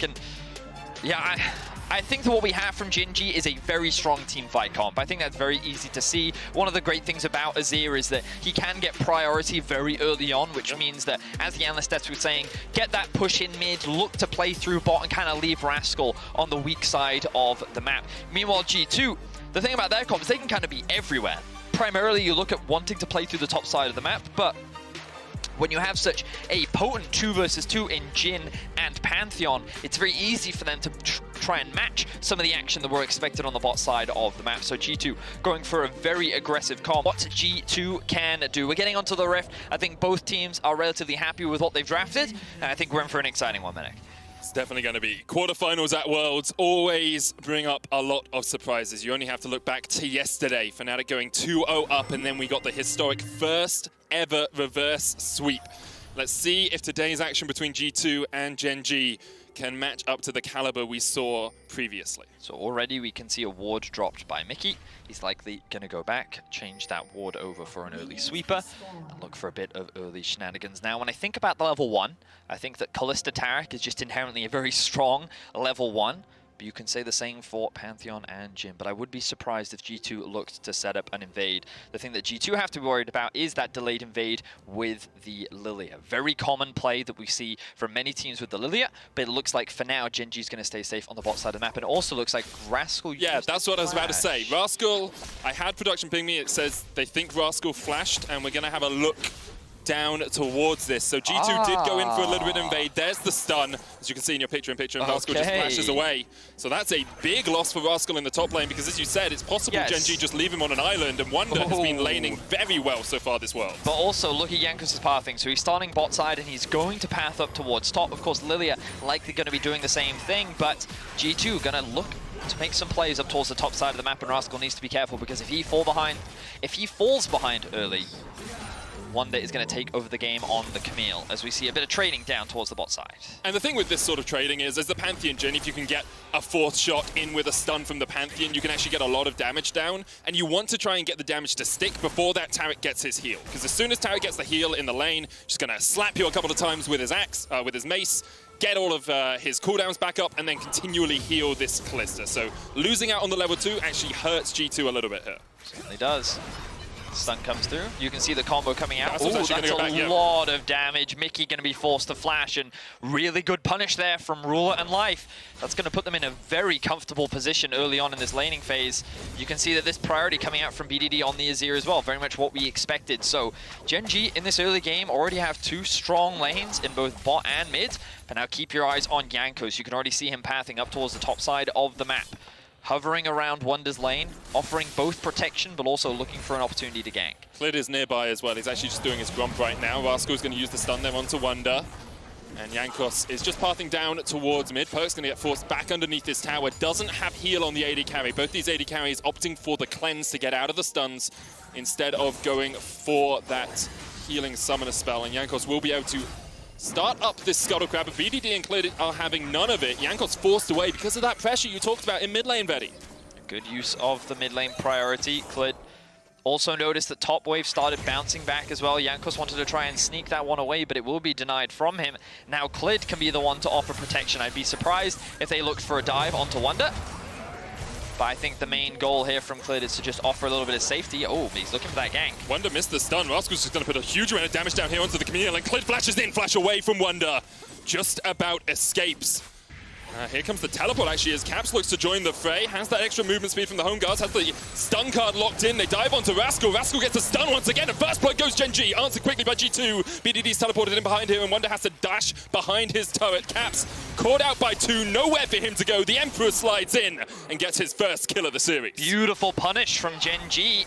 And yeah, I think that what we have from Gen.G is a very strong team fight comp. I think that's very easy to see. One of the great things about Azir is that he can get priority very early on, which means that, as the analyst Steps was saying, get that push in mid, look to play through bot, and kind of leave Rascal on the weak side of the map. Meanwhile, G2, the thing about their comp is they can kind of be everywhere. Primarily, you look at wanting to play through the top side of the map, but when you have such a potent 2 versus 2 in Jhin and Pantheon, it's very easy for them to try and match some of the action that were expected on the bot side of the map. So G2 going for a very aggressive comp. What G2 can do. We're getting onto the Rift. I think both teams are relatively happy with what they've drafted, and I think we're in for an exciting one, Minik. It's definitely going to be. Quarterfinals at Worlds always bring up a lot of surprises. You only have to look back to yesterday. Fnatic going 2-0 up, and then we got the historic first ever reverse sweep. Let's see if today's action between G2 and Gen.G can match up to the caliber we saw previously. So already we can see a ward dropped by Mickey. He's likely going to go back, change that ward over for an early sweeper, and look for a bit of early shenanigans. Now, when I think about the level 1, I think that Kalista Taric is just inherently a very strong level 1. But you can say the same for Pantheon and Jhin. But I would be surprised if G2 looked to set up an invade. The thing that G2 have to be worried about is that delayed invade with the Lilia. Very common play that we see from many teams with the Lilia. But it looks like for now, Gen.G is going to stay safe on the bot side of the map. And it also looks like Rascal used Yeah, that's what I was about to say. Rascal, I had production ping me. It says they think Rascal flashed, and we're going to have a look down towards this. So G2 did go in for a little bit of invade. There's the stun, as you can see in your picture-in-picture, and Rascal just flashes away. So that's a big loss for Rascal in the top lane, because as you said, it's possible Gen.G just leave him on an island, and Wonder has been laning very well so far this world. But also, look at Jankos' pathing. So he's starting bot side, and he's going to path up towards top. Of course, Lilia likely going to be doing the same thing, but G2 going to look to make some plays up towards the top side of the map, and Rascal needs to be careful, because if he falls behind early, Wonder is going to take over the game on the Camille, as we see a bit of trading down towards the bot side. And the thing with this sort of trading is, as the Pantheon Jhin, if you can get a 4th shot in with a stun from the Pantheon, you can actually get a lot of damage down, and you want to try and get the damage to stick before that Taric gets his heal. Because as soon as Taric gets the heal in the lane, just going to slap you a couple of times with his axe, with his mace, get all of his cooldowns back up, and then continually heal this Kalista. So losing out on the level 2 actually hurts G2 a little bit here. Certainly does. Stun comes through. You can see the combo coming out. Ooh, that's a lot of damage. Mickey going to be forced to flash, and really good punish there from Ruler and Life. That's going to put them in a very comfortable position early on in this laning phase. You can see that this priority coming out from BDD on the Azir as well. Very much what we expected. So Gen.G in this early game already have 2 strong lanes in both bot and mid. But now keep your eyes on Jankos. You can already see him pathing up towards the top side of the map, hovering around Wonder's lane, offering both protection, but also looking for an opportunity to gank. Klid is nearby as well. He's actually just doing his grump right now. Rascal's going to use the stun there onto Wonder. And Jankos is just pathing down towards mid. Perk's going to get forced back underneath this tower. Doesn't have heal on the AD carry. Both these AD carries opting for the cleanse to get out of the stuns instead of going for that healing summoner spell. And Jankos will be able to start up this Scuttle Crab, but BDD and Klid are having none of it. Jankos forced away because of that pressure you talked about in mid lane, Vetty. Good use of the mid lane priority. Klid also noticed that top wave started bouncing back as well. Jankos wanted to try and sneak that one away, but it will be denied from him. Now Klid can be the one to offer protection. I'd be surprised if they looked for a dive onto Wonder. But I think the main goal here from Klid is to just offer a little bit of safety. Oh, he's looking for that gank. Wonder missed the stun. Rascal's just going to put a huge amount of damage down here onto the Camille, and Klid flashes in, flash away from Wonder. Just about escapes. Here comes the teleport, actually, as Caps looks to join the fray. Has that extra movement speed from the home guards, has the stun card locked in. They dive onto Rascal. Rascal gets a stun once again, and first blood goes Gen.G. Answered quickly by G2. BDD's teleported in behind him, and Wonder has to dash behind his turret. Caps caught out by 2, nowhere for him to go. The Emperor slides in and gets his first kill of the series. Beautiful punish from Gen.G.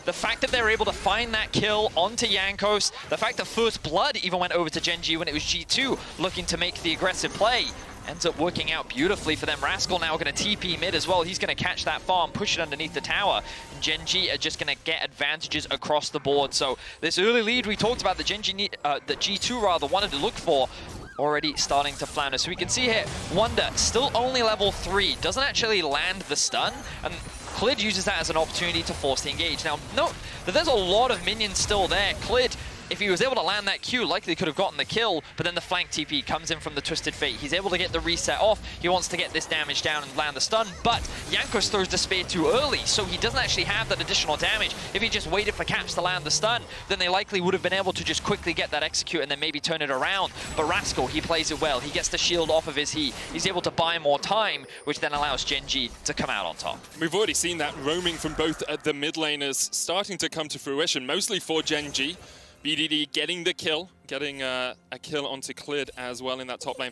The fact that they're able to find that kill onto Jankos, the fact that first blood even went over to Gen.G when it was G2 looking to make the aggressive play, ends up working out beautifully for them. Rascal now going to TP mid as well. He's going to catch that farm, push it underneath the tower. And Gen.G are just going to get advantages across the board. So this early lead we talked about, the G2 rather wanted to look for, already starting to flounder. So we can see here, Wonder still only level 3, doesn't actually land the stun, and Klid uses that as an opportunity to force the engage. Now, note that there's a lot of minions still there. Klid if he was able to land that Q, likely could have gotten the kill, but then the flank TP comes in from the Twisted Fate. He's able to get the reset off. He wants to get this damage down and land the stun, but Jankos throws the spear too early, so he doesn't actually have that additional damage. If he just waited for Caps to land the stun, then they likely would have been able to just quickly get that execute and then maybe turn it around. But Rascal, he plays it well. He gets the shield off of his heat. He's able to buy more time, which then allows Gen.G to come out on top. We've already seen that roaming from both the mid laners starting to come to fruition, mostly for Gen.G. BDD getting the kill, getting a kill onto Clid as well in that top lane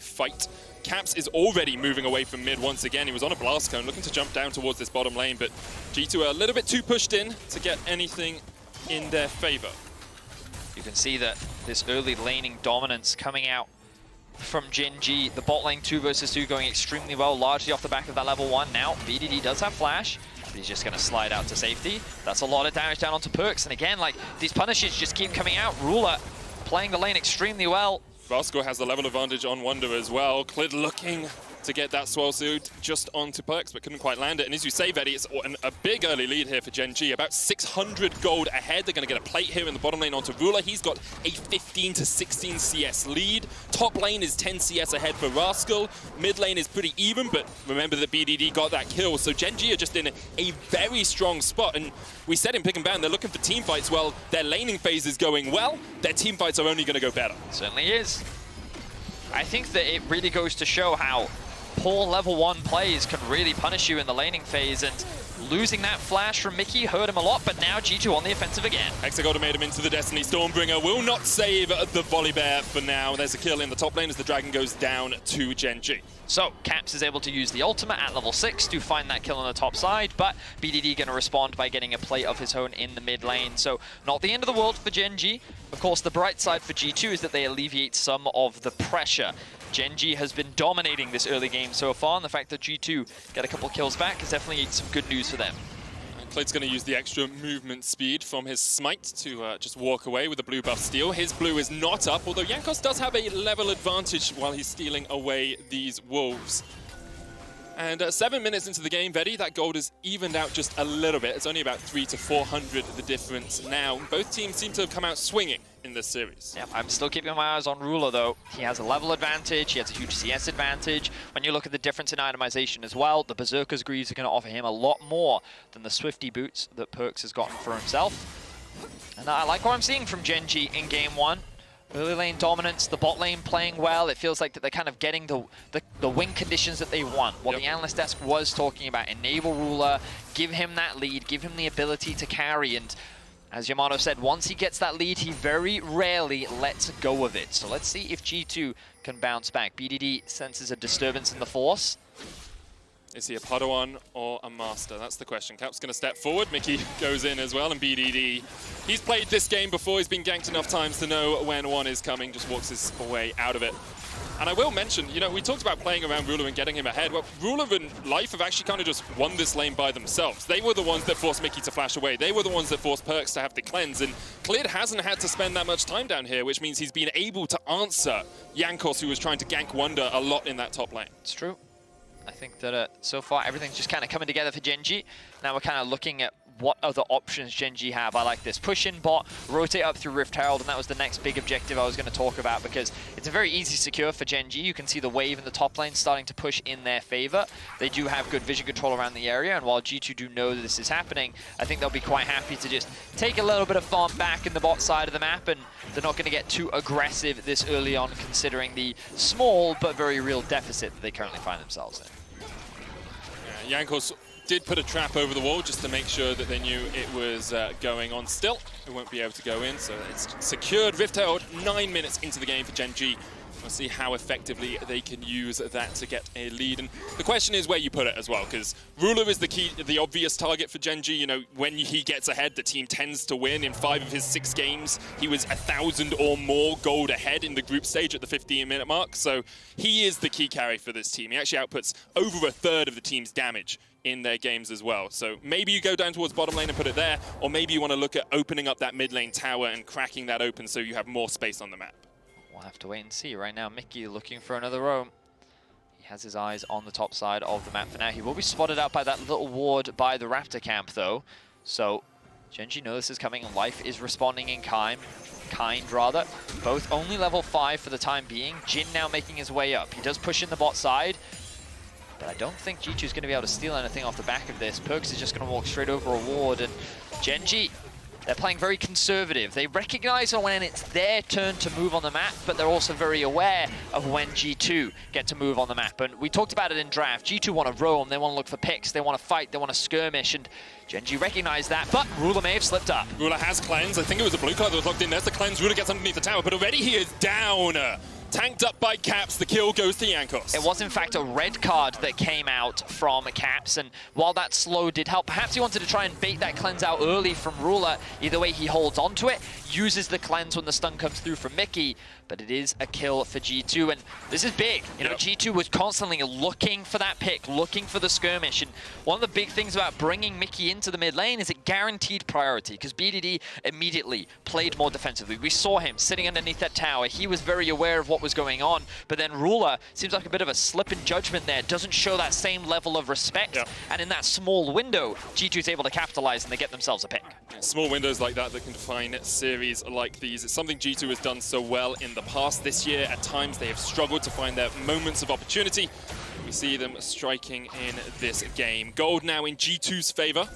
fight. Caps is already moving away from mid once again. He was on a blast cone, looking to jump down towards this bottom lane, but G2 a little bit too pushed in to get anything in their favor. You can see that this early laning dominance coming out from Gen.G. The bot lane 2 versus 2 going extremely well, largely off the back of that level 1. Now, BDD does have flash. He's just going to slide out to safety. That's a lot of damage down onto Perks. And again, like, these punishes just keep coming out. Ruler playing the lane extremely well. Rascal has the level advantage on Wonder as well. Clid looking to get that swell suit just onto Perks, but couldn't quite land it. And as you say, Veddy, it's a big early lead here for Gen.G. About 600 gold ahead. They're going to get a plate here in the bottom lane onto Ruler. He's got a 15 to 16 CS lead. Top lane is 10 CS ahead for Rascal. Mid lane is pretty even, but remember that BDD got that kill. So Gen.G are just in a very strong spot. And we said in Pick and Ban, they're looking for team fights. Well, their laning phase is going well. Their team fights are only going to go better. Certainly is. I think that it really goes to show how poor level 1 plays can really punish you in the laning phase, and losing that flash from Mickey hurt him a lot, but now G2 on the offensive again. Hexagon made him into the Destiny Stormbringer, will not save the Volley Bear for now. There's a kill in the top lane as the Dragon goes down to Gen.G. So, Caps is able to use the ultimate at level 6 to find that kill on the top side, but BDD going to respond by getting a plate of his own in the mid lane. So, not the end of the world for Gen.G. Of course, the bright side for G2 is that they alleviate some of the pressure. Gen.G has been dominating this early game so far, and the fact that G2 get a couple kills back is definitely some good news for them. Clid's going to use the extra movement speed from his smite to just walk away with the blue buff steal. His blue is not up, although Jankos does have a level advantage while he's stealing away these wolves. And 7 minutes into the game, Veddy, that gold is evened out just a little bit. It's only about 300 to 400 the difference now. Both teams seem to have come out swinging in this series. Yeah, I'm still keeping my eyes on Ruler, though. He has a level advantage, he has a huge CS advantage. When you look at the difference in itemization as well, the Berserker's Greaves are going to offer him a lot more than the Swifty boots that Perks has gotten for himself. And I like what I'm seeing from Gen.G in game 1. Early lane dominance, the bot lane playing well. It feels like that they're kind of getting the win conditions that they want. What the analyst desk was talking about, enable Ruler, give him that lead, give him the ability to carry. And as Yamato said, once he gets that lead, he very rarely lets go of it. So let's see if G2 can bounce back. BDD senses a disturbance in the force. Is he a Padawan or a Master? That's the question. Cap's going to step forward. Mickey goes in as well, and BDD, he's played this game before. He's been ganked enough times to know when one is coming, just walks his way out of it. And I will mention, you know, we talked about playing around Ruler and getting him ahead. Well, Ruler and Life have actually kind of just won this lane by themselves. They were the ones that forced Mickey to flash away. They were the ones that forced Perks to have the cleanse. And Clid hasn't had to spend that much time down here, which means he's been able to answer Jankos, who was trying to gank Wonder a lot in that top lane. It's true. I think that so far everything's just kind of coming together for Gen.G. Now we're kind of looking at what other options Gen.G have. I like this. Push in bot, rotate up through Rift Herald, and that was the next big objective I was going to talk about, because it's a very easy secure for Gen.G. You can see the wave in the top lane starting to push in their favor. They do have good vision control around the area, and while G2 do know that this is happening, I think they'll be quite happy to just take a little bit of farm back in the bot side of the map, and they're not going to get too aggressive this early on, considering the small but very real deficit that they currently find themselves in. Jankos did put a trap over the wall just to make sure that they knew it was going on still. It won't be able to go in, so it's secured. Rift Herald 9 minutes into the game for Gen.G. We'll see how effectively they can use that to get a lead. And the question is where you put it as well, because Ruler is the obvious target for Gen.G. You know, when he gets ahead, the team tends to win. In 5 of his 6 games, he was 1,000 or more gold ahead in the group stage at the 15-minute mark. So he is the key carry for this team. He actually outputs over a third of the team's damage in their games as well. So maybe you go down towards bottom lane and put it there, or maybe you want to look at opening up that mid lane tower and cracking that open so you have more space on the map. We'll have to wait and see. Right now, Mickey looking for another roam. He has his eyes on the top side of the map for now. He will be spotted out by that little ward by the Raptor camp, though. So Genji knows this is coming, and Life is responding in kind. Both only level 5 for the time being. Jin now making his way up. He does push in the bot side, but I don't think G2 is going to be able to steal anything off the back of this. Perkz is just going to walk straight over a ward, and Genji, they're playing very conservative. They recognize when it's their turn to move on the map, but they're also very aware of when G2 get to move on the map. And we talked about it in draft. G2 want to roam, they want to look for picks, they want to fight, they want to skirmish, and Genji recognized that, but Ruler may have slipped up. Ruler has cleanse. I think it was a blue card that was locked in. There's the cleanse. Ruler gets underneath the tower, but already he is down. Tanked up by Caps, the kill goes to Jankos. It was in fact a red card that came out from Caps, and while that slow did help, perhaps he wanted to try and bait that cleanse out early from Ruler. Either way, he holds onto it, uses the cleanse when the stun comes through from Mickey, but it is a kill for G2, and this is big. You know, G2 was constantly looking for that pick, looking for the skirmish, and one of the big things about bringing Mickey into the mid lane is it guaranteed priority, because BDD immediately played more defensively. We saw him sitting underneath that tower. He was very aware of what was going on, but then Ruler seems like a bit of a slip in judgment there, doesn't show that same level of respect, and in that small window, G2 is able to capitalize and they get themselves a pick. Small windows like that can define series like these. It's something G2 has done so well in the past. This year, at times, they have struggled to find their moments of opportunity. We see them striking in this game. Gold now in G2's favor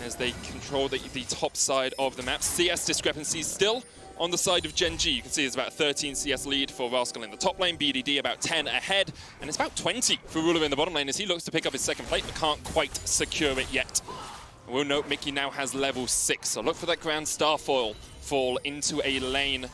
as they control the top side of the map. CS discrepancies still on the side of Genji. You can see it's about 13 CS lead for Rascal in the top lane, BDD about 10 ahead, and it's about 20 for Ruler in the bottom lane as he looks to pick up his second plate but can't quite secure it yet. We'll note Mickey now has level 6, so look for that Grand Starfall fall into a lane.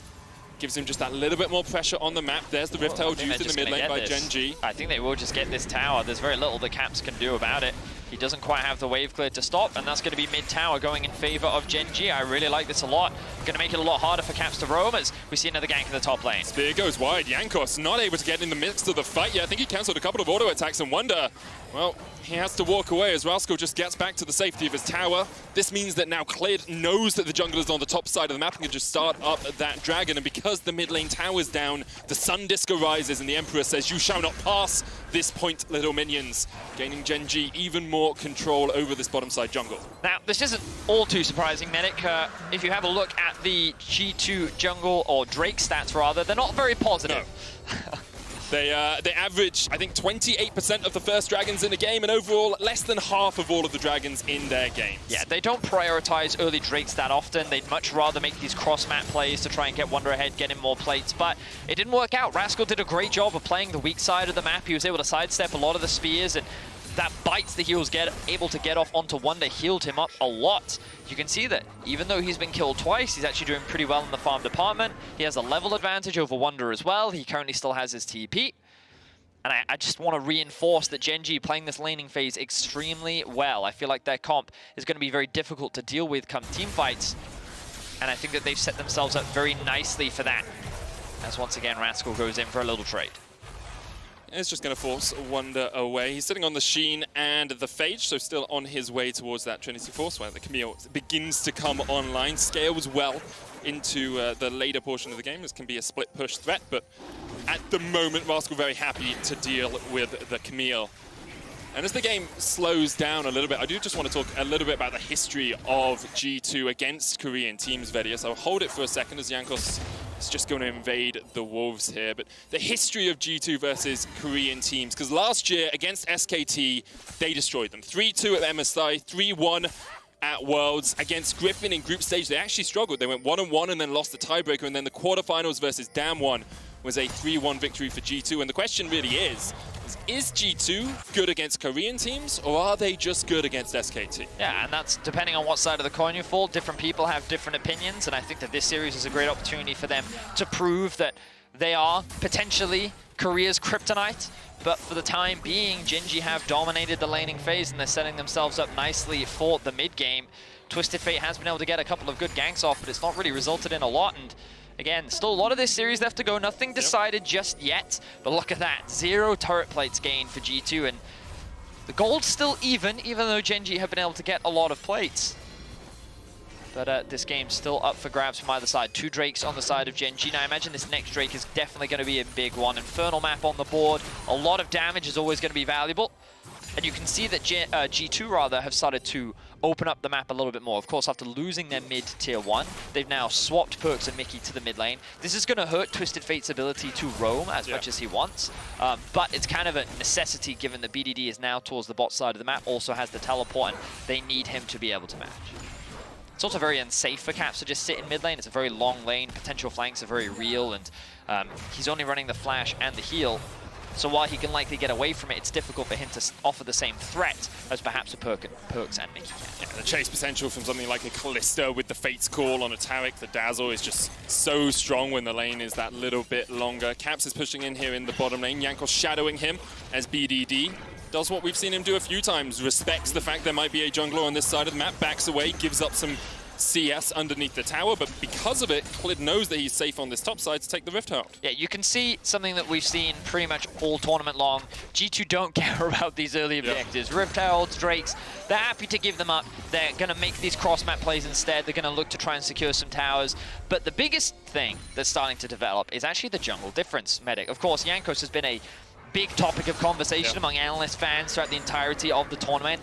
Gives him just that little bit more pressure on the map. There's the Rift Herald used in the mid lane by Genji. I think they will just get this tower. There's very little the Caps can do about it. He doesn't quite have the wave clear to stop, and that's going to be mid-tower going in favor of Genji. I really like this a lot. Going to make it a lot harder for Caps to roam as we see another gank in the top lane. Spear goes wide. Jankos not able to get in the midst of the fight yet. I think he cancelled a couple of auto attacks and Wonder, well, he has to walk away as Rascal just gets back to the safety of his tower. This means that now Clid knows that the jungle is on the top side of the map and can just start up that dragon. And because the mid lane tower's down, the Sun Disc arises and the Emperor says, "You shall not pass this point, little minions." Gaining Genji even more control over this bottom side jungle. Now, this isn't all too surprising, Medic. If you have a look at the G2 jungle, or Drake stats rather, they're not very positive. No. They average, I think, 28% of the first dragons in the game, and overall, less than half of all of the dragons in their games. Yeah, they don't prioritize early Drakes that often. They'd much rather make these cross-map plays to try and get Wonder ahead, get him more plates, but it didn't work out. Rascal did a great job of playing the weak side of the map. He was able to sidestep a lot of the spears, and that bites that he was able to get off onto Wonder healed him up a lot. You can see that even though he's been killed twice, he's actually doing pretty well in the farm department. He has a level advantage over Wonder as well. He currently still has his TP. And I just want to reinforce that Genji playing this laning phase extremely well. I feel like their comp is going to be very difficult to deal with come team fights. And I think that they've set themselves up very nicely for that. As once again, Rascal goes in for a little trade. It's just going to force Wonder away. He's sitting on the Sheen and the Phage, so still on his way towards that Trinity Force, where the Camille begins to come online. Scales well into the later portion of the game. This can be a split push threat, but at the moment, Rascal very happy to deal with the Camille. And as the game slows down a little bit, I do just want to talk a little bit about the history of G2 against Korean teams, Vedius. I'll hold it for a second as Jankos is just going to invade the Wolves here. But the history of G2 versus Korean teams, because last year against SKT, they destroyed them. 3-2 at MSI, 3-1 at Worlds. Against Griffin in group stage, they actually struggled. They went 1-1 and then lost the tiebreaker, and then the quarterfinals versus Damwon was a 3-1 victory for G2. And the question really is G2 good against Korean teams, or are they just good against SKT? Yeah, and that's depending on what side of the coin you fall. Different people have different opinions, and I think that this series is a great opportunity for them to prove that they are potentially Korea's kryptonite. But for the time being, Genji have dominated the laning phase, and they're setting themselves up nicely for the mid game. Twisted Fate has been able to get a couple of good ganks off, but it's not really resulted in a lot. And again, still a lot of this series left to go. Nothing decided just yet. But look at that. 0 turret plates gained for G2. And the gold's still even though Genji have been able to get a lot of plates. But this game's still up for grabs from either side. 2 Drakes on the side of Genji. Now, I imagine this next Drake is definitely going to be a big one. Infernal map on the board. A lot of damage is always going to be valuable. And you can see that G2 rather have started to open up the map a little bit more. Of course, after losing their mid tier 1, they've now swapped Perks and Mickey to the mid lane. This is going to hurt Twisted Fate's ability to roam as much as he wants, but it's kind of a necessity given that BDD is now towards the bot side of the map, also has the teleport, and they need him to be able to match. It's also very unsafe for Caps to just sit in mid lane. It's a very long lane, potential flanks are very real, and he's only running the flash and the heal. So while he can likely get away from it, it's difficult for him to offer the same threat as perhaps a Perks and Mickey can. Yeah, the chase potential from something like a Kalista with the Fate's Call on a Taric, the Dazzle is just so strong when the lane is that little bit longer. Caps is pushing in here in the bottom lane. Jankos shadowing him as BDD does what we've seen him do a few times, respects the fact there might be a jungler on this side of the map, backs away, gives up some CS underneath the tower, but because of it, Clid knows that he's safe on this top side to take the Rift Herald. Yeah, you can see something that we've seen pretty much all tournament long. G2 don't care about these early objectives. Yep. Rift Heralds, Drakes, they're happy to give them up. They're going to make these cross-map plays instead. They're going to look to try and secure some towers. But the biggest thing that's starting to develop is actually the jungle difference, Medic. Of course, Jankos has been a big topic of conversation among analyst fans throughout the entirety of the tournament.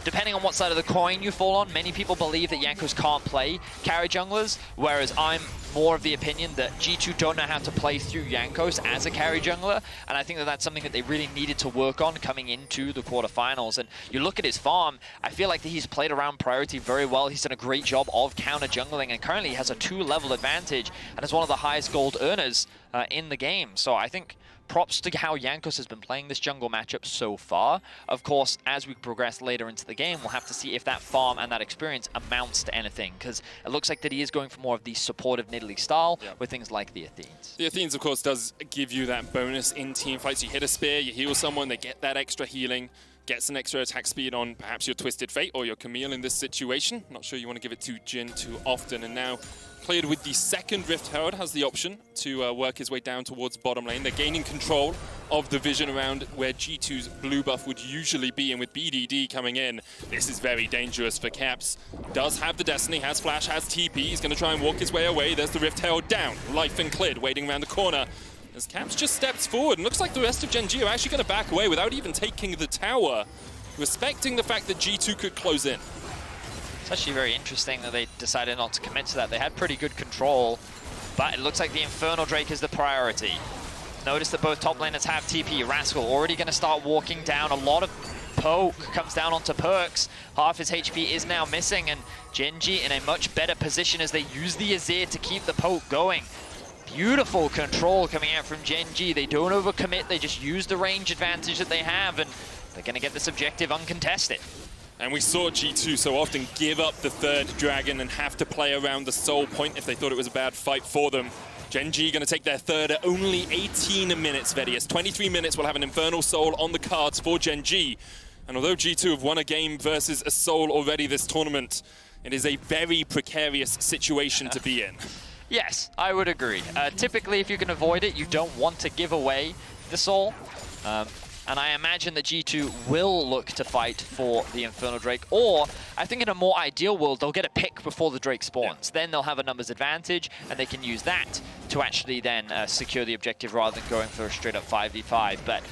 Depending on what side of the coin you fall on, many people believe that Jankos can't play carry junglers, whereas I'm more of the opinion that G2 don't know how to play through Jankos as a carry jungler, and I think that that's something that they really needed to work on coming into the quarterfinals. And you look at his farm, I feel like that he's played around priority very well. He's done a great job of counter jungling, and currently he has a 2-level advantage and is one of the highest gold earners in the game. So I think props to how Jankos has been playing this jungle matchup so far. Of course, as we progress later into the game, we'll have to see if that farm and that experience amounts to anything, because it looks like that he is going for more of the supportive Nidalee style with things like the Athenes. The Athenes, of course, does give you that bonus in team fights. You hit a spear, you heal someone, they get that extra healing, get some extra attack speed on perhaps your Twisted Fate or your Camille in this situation. Not sure you want to give it to Jin too often. And now Cleared with the second Rift Herald has the option to work his way down towards bottom lane. They're gaining control of the vision around where G2's blue buff would usually be, and with BDD coming in, this is very dangerous for Caps. Does have the Destiny, has Flash, has TP. He's going to try and walk his way away. There's the Rift Herald down. Life and Clid waiting around the corner as Caps just steps forward, and looks like the rest of Gen G are actually going to back away without even taking the tower, respecting the fact that G2 could close in. It's actually very interesting that they decided not to commit to that. They had pretty good control, but it looks like the Infernal Drake is the priority. Notice that both top laners have TP. Rascal already going to start walking down. A lot of poke comes down onto Perks. Half his HP is now missing, and Gen G in a much better position as they use the Azir to keep the poke going. Beautiful control coming out from Gen G. They don't overcommit, they just use the range advantage that they have, and they're going to get this objective uncontested. And we saw G2 so often give up the third dragon and have to play around the soul point if they thought it was a bad fight for them. Gen G going to take their third at only 18 minutes, Vedius. 23 minutes will have an Infernal Soul on the cards for Gen G. And although G2 have won a game versus a soul already this tournament, it is a very precarious situation to be in. Yes, I would agree. Typically, if you can avoid it, you don't want to give away the soul. And I imagine that G2 will look to fight for the Infernal Drake, or I think in a more ideal world, they'll get a pick before the Drake spawns. Then they'll have a numbers advantage, and they can use that to actually then secure the objective rather than going for a straight-up 5v5. But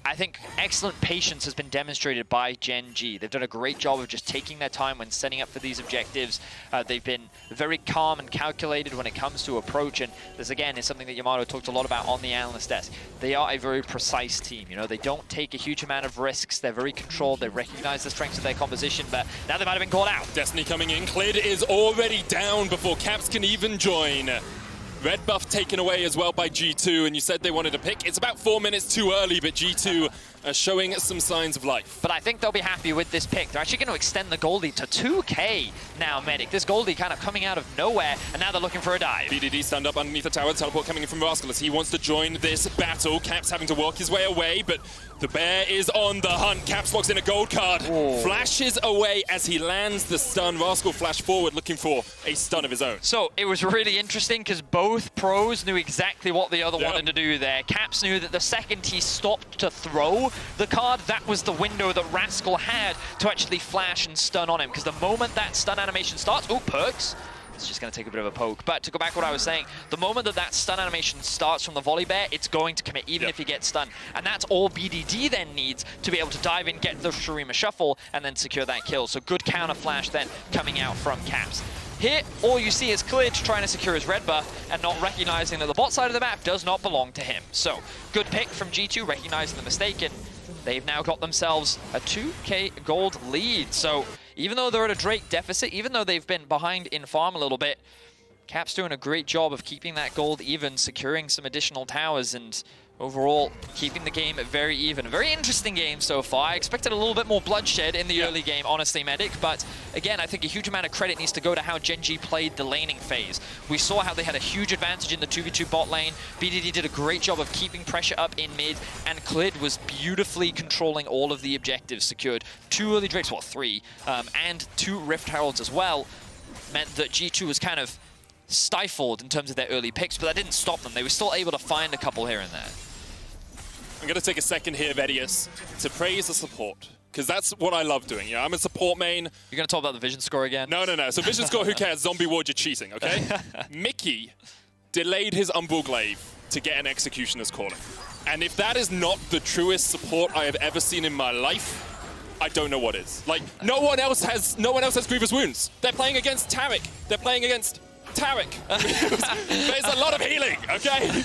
I think excellent patience has been demonstrated by Gen G. They've done a great job of just taking their time when setting up for these objectives. They've been very calm and calculated when it comes to approach, and this again is something that Yamato talked a lot about on the analyst desk. They are a very precise team, you know, they don't take a huge amount of risks, they're very controlled, they recognize the strengths of their composition, but now they might have been called out. Destiny coming in, Clid is already down before Caps can even join. Red buff taken away as well by G2, and you said they wanted a pick. It's about 4 minutes too early, but G2 are showing some signs of life. But I think they'll be happy with this pick. They're actually going to extend the Goldie to 2k now, Medic. This Goldie kind of coming out of nowhere, and now they're looking for a dive. BDD stand up underneath the tower, teleport coming in from Rascal as he wants to join this battle. Caps having to walk his way away, but the bear is on the hunt. Caps locks in a gold card. Whoa. Flashes away as he lands the stun. Rascal flash forward looking for a stun of his own. So it was really interesting because both pros knew exactly what the other wanted to do there. Caps knew that the second he stopped to throw the card, that was the window that Rascal had to actually flash and stun on him, because the moment that stun animation starts, oh, Perks It's just going to take a bit of a poke. But to go back to what I was saying, the moment that that stun animation starts from the volley bear, it's going to commit, even if he gets stunned. And that's all BDD then needs to be able to dive in, get the Shurima Shuffle, and then secure that kill. So good counter flash then coming out from Caps. Here, all you see is Klid trying to secure his red buff and not recognizing that the bot side of the map does not belong to him. So good pick from G2, recognizing the mistake, and they've now got themselves a 2k gold lead. So even though they're at a Drake deficit, even though they've been behind in farm a little bit, Cap's doing a great job of keeping that gold even, securing some additional towers, and overall keeping the game very even. A very interesting game so far. I expected a little bit more bloodshed in the early game, honestly, Medic, but again, I think a huge amount of credit needs to go to how Gen.G played the laning phase. We saw how they had a huge advantage in the 2v2 bot lane. BDD did a great job of keeping pressure up in mid, and Klid was beautifully controlling all of the objectives. Secured 2 early Drakes, well, 3, and 2 Rift Heralds as well. Meant that G2 was kind of stifled in terms of their early picks, but that didn't stop them. They were still able to find a couple here and there. I'm going to take a second here, Vedius, to praise the support, because that's what I love doing. You know, I'm a support main. You're going to talk about the Vision score again? No. So Vision score, who cares? Zombie Ward, you're cheating, okay? Mickey delayed his Umbral Glaive to get an Executioner's Calling. And if that is not the truest support I have ever seen in my life, I don't know what is. Like, no one else has Grievous Wounds. They're playing against Taric. They're playing against Taric. There's a lot of healing, okay?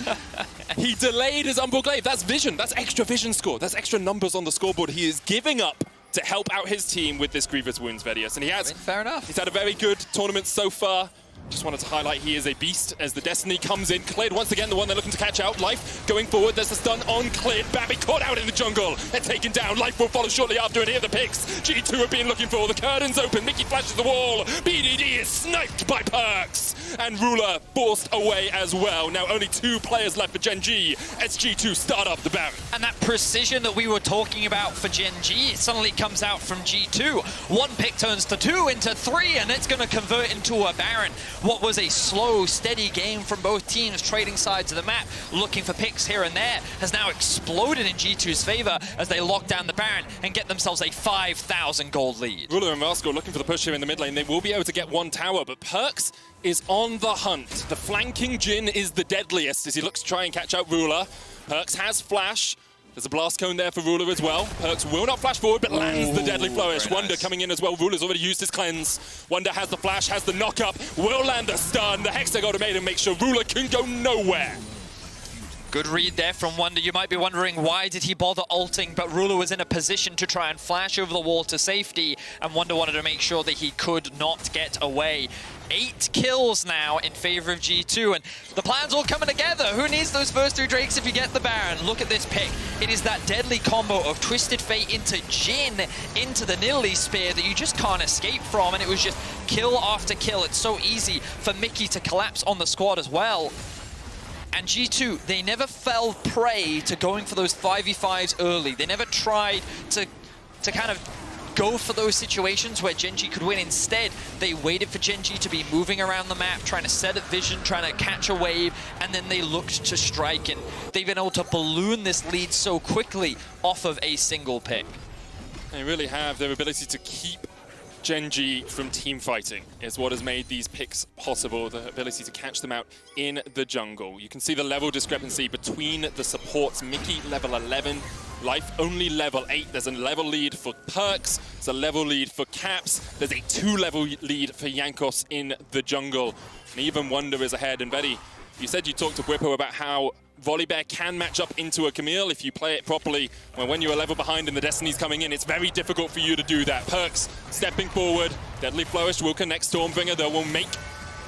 He delayed his Umbral Glaive. That's vision. That's extra vision score. That's extra numbers on the scoreboard. He is giving up to help out his team with this Grievous Wounds, Vedius. And he has. Fair enough. He's had a very good tournament so far. Just wanted to highlight he is a beast as the Destiny comes in. Klid, once again, the one they're looking to catch out. Life going forward. There's a stun on Klid. Babby caught out in the jungle. They're taken down. Life will follow shortly after, and here the picks. G2 have been looking for. The curtains open. Mickey flashes the wall. BDD is sniped by Perks. And Ruler forced away as well. Now only 2 players left for Gen.G as G2 start up the Baron. And that precision that we were talking about for Gen.G suddenly comes out from G2. 1 pick turns to 2 into 3, and it's going to convert into a Baron. What was a slow, steady game from both teams, trading sides of the map, looking for picks here and there, has now exploded in G2's favor as they lock down the Baron and get themselves a 5,000 gold lead. Ruler and Rascal looking for the push here in the mid lane. They will be able to get 1 tower, but Perks is on the hunt. The flanking Jhin is the deadliest as he looks to try and catch out Ruler. Perks has flash. There's a blast cone there for Ruler as well. Perks will not flash forward, but lands the deadly flourish. Wonder coming in as well. Ruler's already used his cleanse. Wonder has the flash, has the knock up, will land the stun. The Hexagod made him make sure Ruler can go nowhere. Good read there from Wonder. You might be wondering why did he bother ulting, but Ruler was in a position to try and flash over the wall to safety, and Wonder wanted to make sure that he could not get away. 8 kills now in favor of G2, and the plan's all coming together. Who needs those first 3 Drakes if you get the Baron? Look at this pick. It is that deadly combo of Twisted Fate into Jhin, into the Nilly Spear that you just can't escape from, and it was just kill after kill. It's so easy for Mickey to collapse on the squad as well. And G2, they never fell prey to going for those 5v5s early. They never tried to kind of go for those situations where Gen.G could win. Instead, they waited for Gen.G to be moving around the map, trying to set up vision, trying to catch a wave, and then they looked to strike. And they've been able to balloon this lead so quickly off of a single pick. They really have. Their ability to keep Gen.G from team fighting is what has made these picks possible, the ability to catch them out in the jungle. You can see the level discrepancy between the supports. Mickey level 11, Life only level 8. There's a level lead for Perks, there's a level lead for Caps, there's a 2-level lead for Jankos in the jungle. And even Wonder is ahead. And Betty, you said you talked to Whippo about how Volibear can match up into a Camille if you play it properly. When you're a level behind and the Destiny's coming in, it's very difficult for you to do that. Perks stepping forward, Deadly Flourish will connect Stormbringer, that will make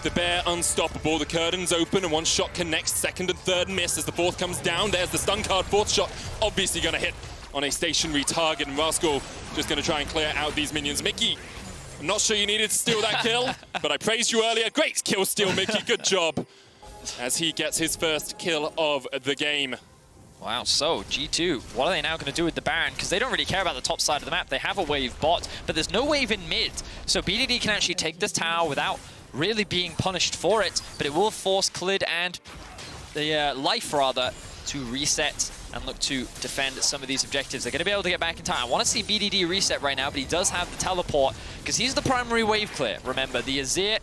the bear unstoppable. The curtains open and 1 shot connects, 2nd and 3rd miss as the 4th comes down. There's the stun card, 4th shot obviously going to hit on a stationary target, and Rascal just going to try and clear out these minions. Mickey, I'm not sure you needed to steal that kill, but I praised you earlier. Great kill steal, Mickey, good job. As he gets his first kill of the game. Wow, so G2, what are they now going to do with the Baron? Because they don't really care about the top side of the map. They have a wave bot, but there's no wave in mid. So BDD can actually take this tower without really being punished for it, but it will force Klid and the Life, rather, to reset and look to defend some of these objectives. They're going to be able to get back in time. I want to see BDD reset right now, but he does have the teleport because he's the primary wave clear. Remember, the Azir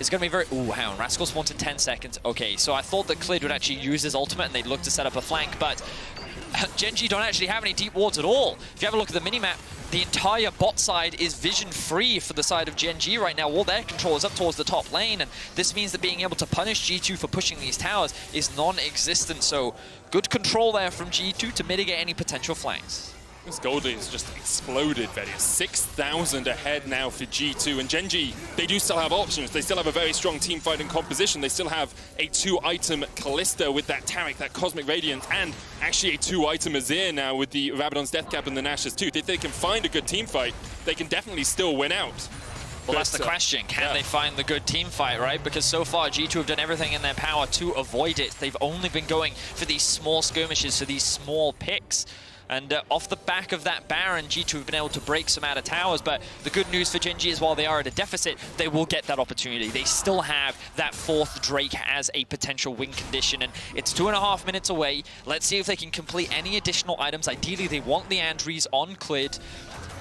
is going to be very... Ooh, hang on. Rascal spawns in 10 seconds. Okay, so I thought that Clid would actually use his ultimate and they'd look to set up a flank, but Gen.G don't actually have any deep wards at all. If you have a look at the minimap, the entire bot side is vision-free for the side of Gen.G right now. All their control is up towards the top lane, and this means that being able to punish G2 for pushing these towers is non-existent. So good control there from G2 to mitigate any potential flanks. This gold lead has just exploded, Vedius. 6,000 ahead now for G2. And Gen.G, they do still have options. They still have a very strong team fighting composition. They still have a 2-item Kalista with that Taric, that Cosmic Radiance, and actually a 2-item Azir now with the Rabadon's Death Cap and the Nash's too. If they can find a good team fight, they can definitely still win out. Well, that's the question. Can they find the good team fight, right? Because so far, G2 have done everything in their power to avoid it. They've only been going for these small skirmishes, for these small picks. And off the back of that Baron, G2 have been able to break some out of towers, but the good news for Gen.G is while they are at a deficit, they will get that opportunity. They still have that 4th Drake as a potential win condition, and it's 2.5 minutes away. Let's see if they can complete any additional items. Ideally, they want the Andries on Clid,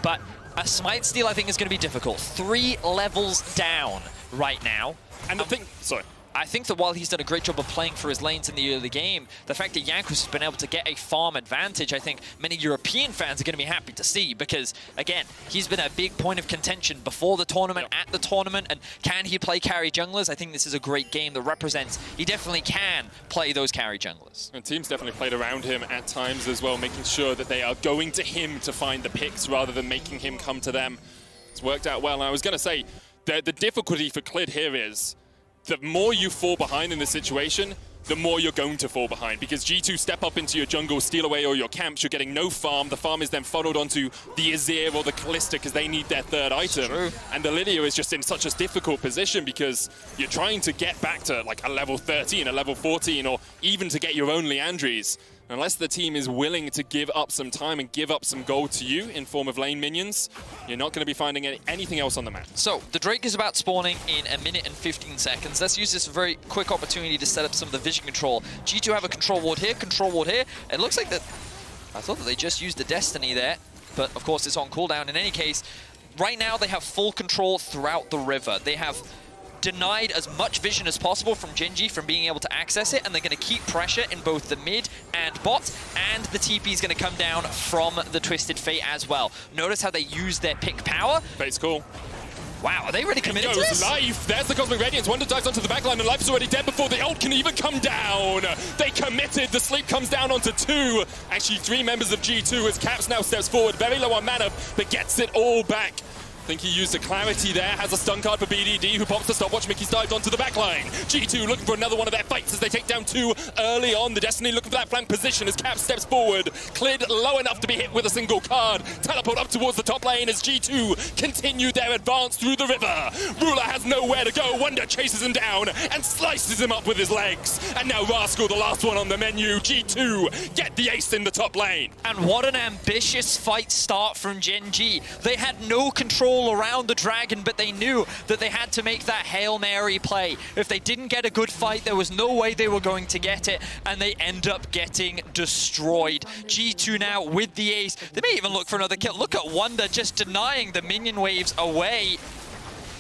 but a Smite steal, I think, is going to be difficult. 3 levels down right now. And the thing... Sorry. I think that while he's done a great job of playing for his lanes in the early game, the fact that Jankos has been able to get a farm advantage, I think many European fans are going to be happy to see because, again, he's been a big point of contention before the tournament, at the tournament, and can he play carry junglers? I think this is a great game that represents he definitely can play those carry junglers. And teams definitely played around him at times as well, making sure that they are going to him to find the picks rather than making him come to them. It's worked out well. And I was going to say, the difficulty for Clid here is the more you fall behind in this situation, the more you're going to fall behind. Because G2 step up into your jungle, steal away all your camps, you're getting no farm. The farm is then funneled onto the Azir or the Kalista because they need their 3rd item. True. And the Lilia is just in such a difficult position because you're trying to get back to like a level 13, a level 14, or even to get your own Leandries. Unless the team is willing to give up some time and give up some gold to you in form of lane minions, you're not going to be finding anything else on the map. So, the Drake is about spawning in 1 minute and 15 seconds. Let's use this very quick opportunity to set up some of the vision control. G2 have a control ward here, control ward here. It looks like that... I thought that they just used the Destiny there, but of course it's on cooldown. In any case, right now they have full control throughout the river. They have denied as much vision as possible from Gen.G from being able to access it, and they're going to keep pressure in both the mid and bot, and the TP is going to come down from the Twisted Fate as well. Notice how they use their pick power. Fate's cool. Wow, are they really committed to this? Life. There's the Cosmic Radiance. Wonder dives onto the backline, and Life is already dead before the ult can even come down. They committed. The sleep comes down onto 2. Actually, 3 members of G2 as Caps now steps forward. Very low on mana, but gets it all back. I think he used the clarity there, has a stun card for BDD, who pops the stopwatch. Mickey's dived onto the backline. G2 looking for another one of their fights as they take down 2 early on. The Destiny looking for that flank position as Cap steps forward. Clid low enough to be hit with a single card. Teleport up towards the top lane as G2 continue their advance through the river. Ruler has nowhere to go. Wonder chases him down and slices him up with his legs. And now Rascal, the last one on the menu. G2 get the ace in the top lane. And what an ambitious fight start from Gen.G. They had no control around the dragon, but they knew that they had to make that Hail Mary play. If they didn't get a good fight, there was no way they were going to get it, and they end up getting destroyed. G2 now with the ace. They may even look for another kill. Look at Wonder just denying the minion waves away.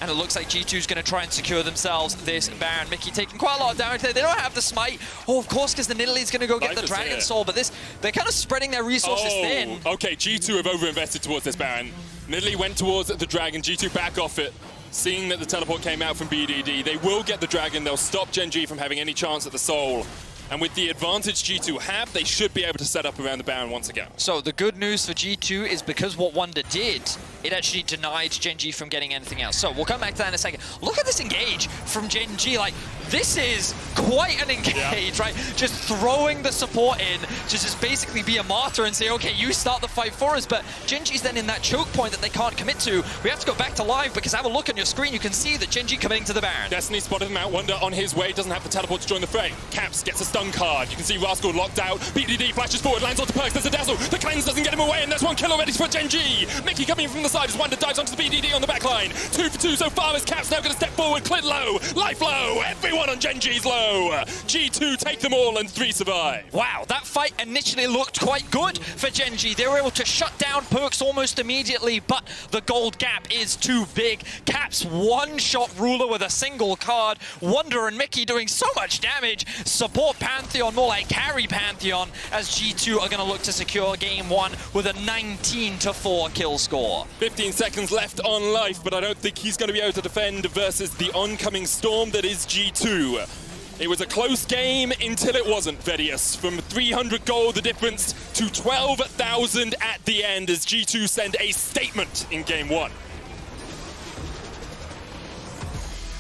And it looks like G2's going to try and secure themselves this Baron. Mickey taking quite a lot of damage there. They don't have the smite. Oh, of course, because the Nidalee's going to go get the Dragon Soul. But they're kind of spreading their resources thin. Okay, G2 have overinvested towards this Baron. Nidalee went towards the Dragon. G2 back off it. Seeing that the teleport came out from BDD, they will get the Dragon. They'll stop Gen.G from having any chance at the Soul. And with the advantage G2 have, they should be able to set up around the Baron once again. So the good news for G2 is because what Wonder did, it actually denied Gen.G from getting anything else. So we'll come back to that in a second. Look at this engage from Gen.G. Like, this is quite an engage, right? Just throwing the support in to just basically be a martyr and say, okay, you start the fight for us. But Gen.G's then in that choke point that they can't commit to. We have to go back to live because have a look on your screen. You can see that Gen.G committing to the Baron. Destiny spotted him out. Wonder on his way. Doesn't have the teleport to join the fray. Caps gets a stun card. You can see Rascal locked out. BDD flashes forward, lands onto Perks. There's a dazzle. The cleanse doesn't get him away, and there's one kill already for Gen.G. Mickey coming from the side. side as Wonder dives onto the BDD on the back line. 2 for 2 so far as Cap's now going to step forward. Clint low, life low, everyone on Genji's low. G2 take them all and 3 survive. Wow, that fight initially looked quite good for Genji. They were able to shut down Perks almost immediately, but the gold gap is too big. Caps one-shot Ruler with a single card. Wonder and Mickey doing so much damage. Support Pantheon, more like carry Pantheon, as G2 are going to look to secure game 1 with a 19-4 kill score. 15 seconds left on life, but I don't think he's going to be able to defend versus the oncoming storm that is G2. It was a close game until it wasn't, Vedius. From 300 gold the difference to 12,000 at the end as G2 send a statement in game 1.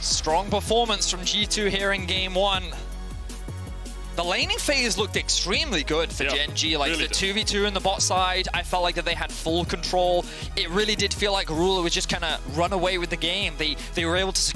Strong performance from G2 here in game 1. The laning phase looked extremely good for Genji. Like really the 2v2 in the bot side, I felt like that they had full control. It really did feel like Ruler was just kind of run away with the game. They were able to secure